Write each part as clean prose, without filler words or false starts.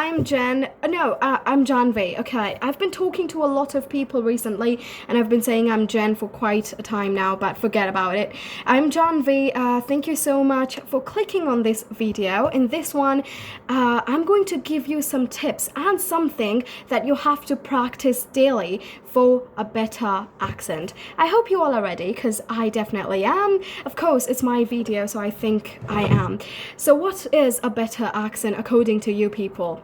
I'm Jen. No, I'm Janhavi. Okay, I've been talking to a lot of people recently, and I've been saying I'm Jen for quite a time now, but forget about it. I'm Janhavi. Thank you so much for clicking on this video. In this one, I'm going to give you some tips and something that you have to practice daily for a better accent. I hope you all are ready, because I definitely am. Of course, it's my video, so I think I am. So what is a better accent according to you people?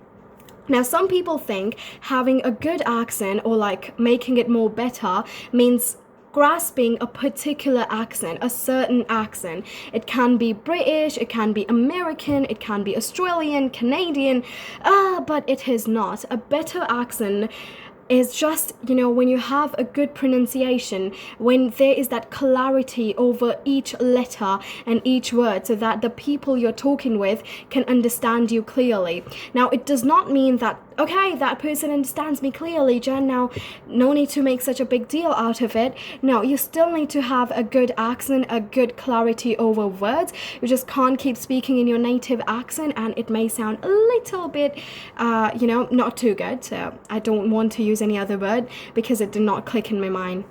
Now, some people think having a good accent or like making it more better means grasping a particular accent, a certain accent. It can be British, it can be American, it can be Australian, Canadian, but it is not. A better accent is just, when you have a good pronunciation, when there is that clarity over each letter and each word so that the people you're talking with can understand you clearly. Now, it does not mean that, okay, that person understands me clearly, Jen, now no need to make such a big deal out of it. No, you still need to have a good accent, a good clarity over words. You just can't keep speaking in your native accent and it may sound a little bit, not too good. So I don't want to use any other word because it did not click in my mind.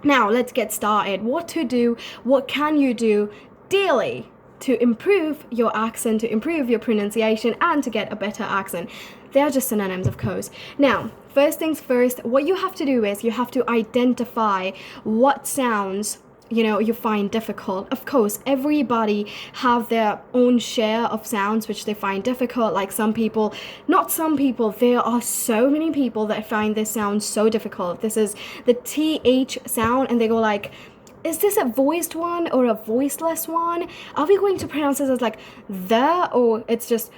Now, let's get started. What to do, what can you do daily to improve your accent, to improve your pronunciation, and to get a better accent? They are just synonyms, of course. Now, first things first, what you have to do is you have to identify what sounds you find difficult. Of course, everybody have their own share of sounds which they find difficult. Like there are so many people that find this sound so difficult. This is the TH sound, and they go like, is this a voiced one or a voiceless one? Are we going to pronounce this as like the, or it's just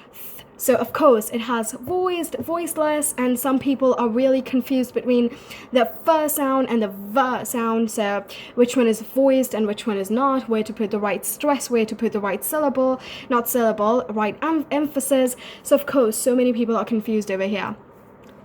So of course it has voiced, voiceless, and some people are really confused between the f sound and the v sound. So which one is voiced and which one is not, where to put the right stress, where to put the right syllable, not syllable, right emphasis. So of course so many people are confused over here.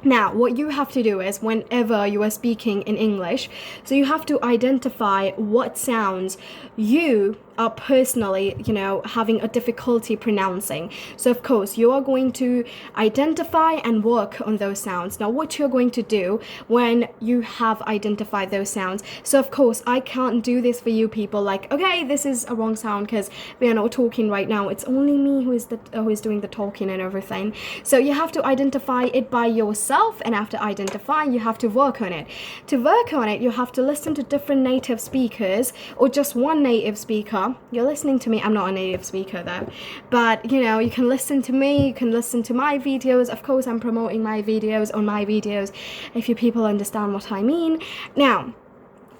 Now, what you have to do is whenever you are speaking in English, so you have to identify what sounds you are personally, having a difficulty pronouncing. So of course, you are going to identify and work on those sounds. Now, what you're going to do when you have identified those sounds. So of course, I can't do this for you people like, okay, this is a wrong sound because we are not talking right now. It's only me who is doing the talking and everything. So you have to identify it by yourself, and after identifying, you have to work on it. To work on it, you have to listen to different native speakers or just one native speaker. You're listening to me. I'm not a native speaker though, but you can listen to me, you can listen to my videos. Of course, I'm promoting my videos on my videos, if you people understand what I mean. Now,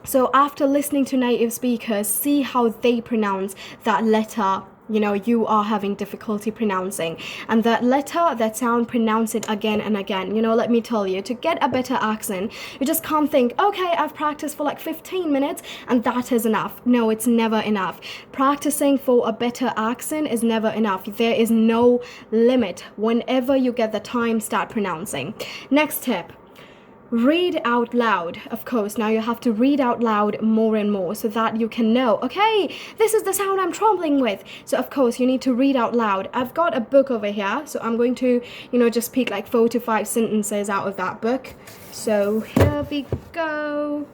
so after listening to native speakers, see how they pronounce that letter you are having difficulty pronouncing, and that letter, that sound, pronounce it again and again. Let me tell you, to get a better accent, you just can't think, okay, I've practiced for like 15 minutes and that is enough. No, it's never enough. Practicing for a better accent is never enough. There is no limit. Whenever you get the time, start pronouncing. Next tip. Read out loud. Of course, now you have to read out loud more and more so that you can know, okay, this is the sound I'm troubling with. So of course, you need to read out loud. I've got a book over here, so I'm going to, just speak like 4 to 5 sentences out of that book. So here we go.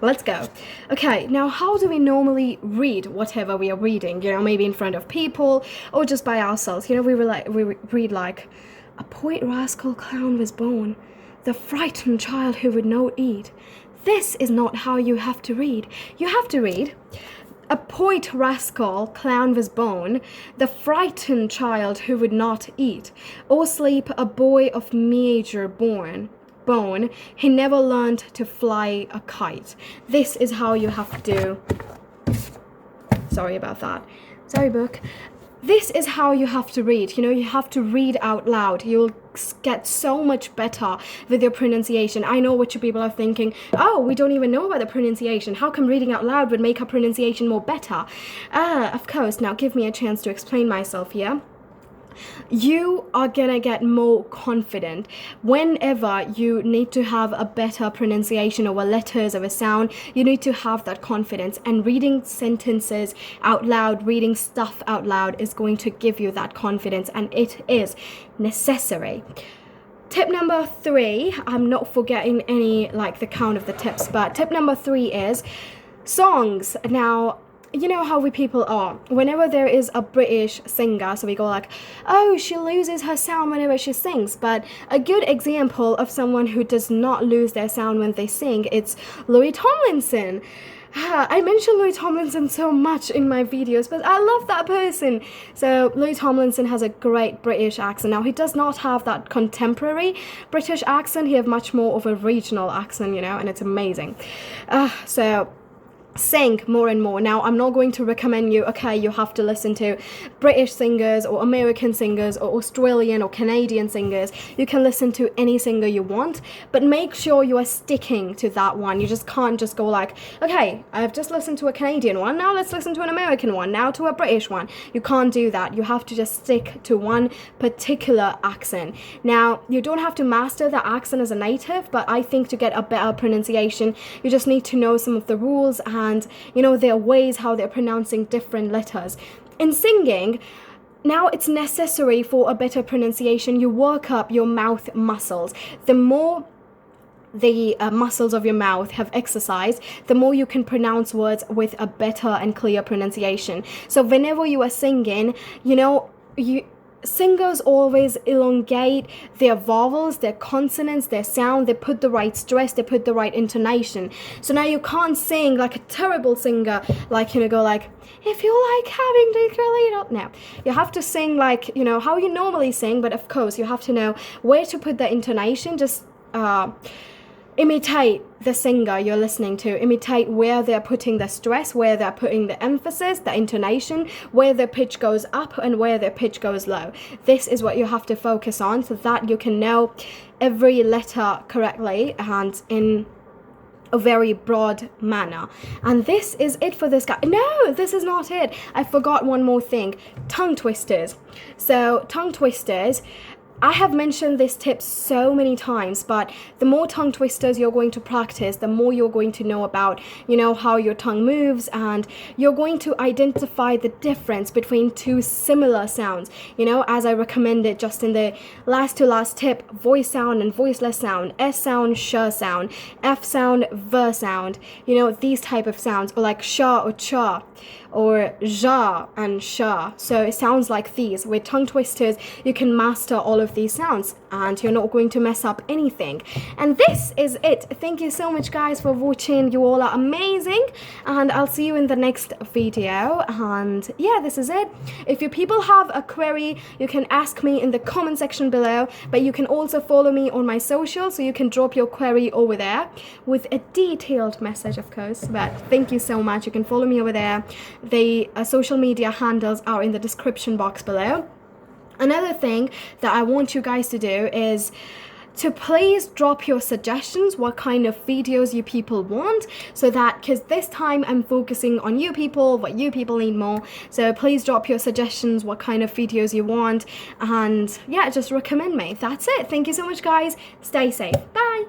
Let's go. Okay, now how do we normally read whatever we are reading? Maybe in front of people or just by ourselves. We read like, a poet rascal clown was born, the frightened child who would not eat. This is not how you have to read. You have to read, a poet rascal clown was born, the frightened child who would not eat, or sleep a boy of meager bone, he never learned to fly a kite. This is how you have to, sorry about that, sorry book. This is how you have to read. You have to read out loud. You'll get so much better with your pronunciation. I know what you people are thinking. Oh, we don't even know about the pronunciation. How come reading out loud would make our pronunciation more better? Of course. Now give me a chance to explain myself here. you are gonna get more confident. Whenever you need to have a better pronunciation of a letters of a sound, you need to have that confidence, and reading sentences out loud, reading stuff out loud is going to give you that confidence, and it is necessary. Tip number 3, I'm not forgetting any like the count of the tips, but tip number 3 is songs. Now, you know how we people are. Whenever there is a British singer, so we go like, oh, she loses her sound whenever she sings. But a good example of someone who does not lose their sound when they sing, it's Louis Tomlinson. I mention Louis Tomlinson so much in my videos, but I love that person. So Louis Tomlinson has a great British accent. Now, he does not have that contemporary British accent. He has much more of a regional accent, you know, and it's amazing. So sing more and more. Now, I'm not going to recommend you, okay, you have to listen to British singers or American singers or Australian or Canadian singers. You can listen to any singer you want, but make sure you are sticking to that one. You just can't just go like, okay, I've just listened to a Canadian one, now let's listen to an American one, now to a British one. You can't do that. You have to just stick to one particular accent. Now, you don't have to master the accent as a native, but I think to get a better pronunciation, you just need to know some of the rules and, you know, their ways how they're pronouncing different letters. In singing, now it's necessary for a better pronunciation. You work up your mouth muscles. The more the muscles of your mouth have exercised, the more you can pronounce words with a better and clear pronunciation. So whenever you are singing, you know, singers always elongate their vowels, their consonants, their sound. They put the right stress, they put the right intonation. So now you can't sing like a terrible singer, like, you know, go like, if you like having the no, you have to sing like, you know, how you normally sing, but of course you have to know where to put the intonation. Just imitate the singer you're listening to. Imitate where they're putting the stress, where they're putting the emphasis, the intonation, where their pitch goes up and where their pitch goes low. This is what you have to focus on so that you can know every letter correctly and in a very broad manner. And this is it for this guy. No, this is not it. I forgot one more thing. Tongue twisters. So tongue twisters, I have mentioned this tip so many times, but the more tongue twisters you're going to practice, the more you're going to know about, you know, how your tongue moves, and you're going to identify the difference between two similar sounds. You know, as I recommended just in the last to last tip, voice sound and voiceless sound, S sound, sh sound, F sound, v sound, you know, these type of sounds, or like sh or cha, or ja and sha. So it sounds like these. With tongue twisters, you can master all of these sounds and you're not going to mess up anything. And this is it. Thank you so much, guys, for watching. You all are amazing, and I'll see you in the next video. And yeah, this is it. If you people have a query, you can ask me in the comment section below, but you can also follow me on my social, so you can drop your query over there with a detailed message, of course. But thank you so much. You can follow me over there. The social media handles are in the description box below. Another thing that I want you guys to do is to please drop your suggestions, what kind of videos you people want, so that, because this time I'm focusing on you people, what you people need more. So please drop your suggestions, what kind of videos you want, and yeah, just recommend me. That's it. Thank you so much, guys. Stay safe. Bye.